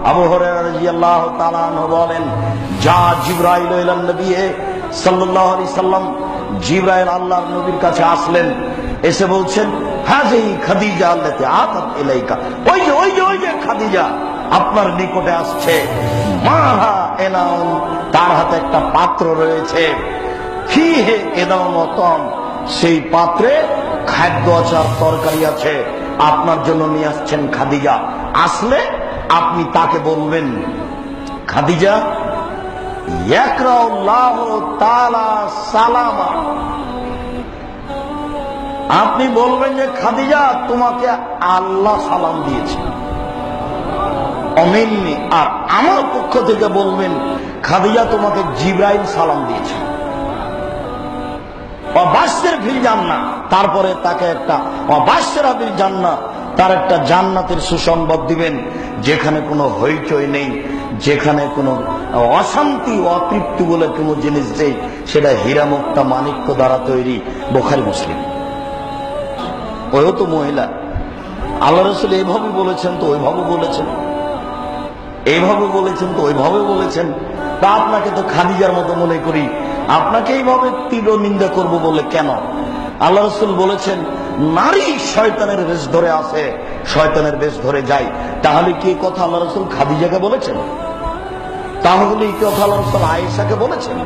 আবু হুরায়রা রাদিয়াল্লাহু তাআলা আনহু বলেন, যা জিবরাইল ইলান নবী সাল্লাল্লাহু আলাইহি সাল্লাম, জিবরাইল আল্লাহর নবীর কাছে আসলেন, এসে বলছেন, হাযিহি খাদিজা আল্লাতী আতাত ইলাইকা, ওই যে খাদিজা আপনার নিকটে আসছে, মাহা এনাউন, তার হাতে একটা পাত্র রয়েছে, ফিহে এদাউন ওয়া তাম, সেই পাত্রে খাদ্য আছে আর তরকারি আছে, আপনার জন্য নিয়ে আসছেন খাদিজা। আসলে আপনি তাকে বলবেন, খাদিজা ইয়াকরাউল্লাহু তাআলা সালামা, আপনি বলবেন যে খাদিজা তোমাকে আল্লাহ সালাম দিয়েছে, অমিন্নি, আর আমার পক্ষ থেকে বলবেন খাদিজা তোমাকে জিবরাইল সালাম দিয়েছে। অবাশ্যের ফিল জান্নাহ, তারপরে তাকে একটা অবাশ্যেরা ফিল জান্নাহ, তার একটা জান্নাতের সুসংবাদ দিবেন, যেখানে কোনো হইচই নেই, যেখানে কোনো অশান্তি অতৃপ্তি বলে কোনো জিনিস নেই, সেটা হীরা মুক্তা মাণিক্য দ্বারা তৈরি। বুখারী মুসলিম। ওও তো মহিলা, আল্লাহ রাসূল এইভাবে বলেছেন তো ওইভাবে বলেছেন, এইভাবে বলেছেন তো ওইভাবে বলেছেন, তা আপনাকে তো খাদিজার মতো মনে করি, আপনাকে এইভাবে তীব্র নিন্দা করব বলে কেন? আল্লাহ রাসূল বলেছেন, নারী শয়তানের বেশ ধরে আসে, শয়তানের বেশ ধরে যায়। তাহলে কি কথা আল্লাহ রাসূল খাদিজাকে বলেছেন? তাহলে কি কথা আল্লাহ রাসূল আয়েশাকে বলেছেন?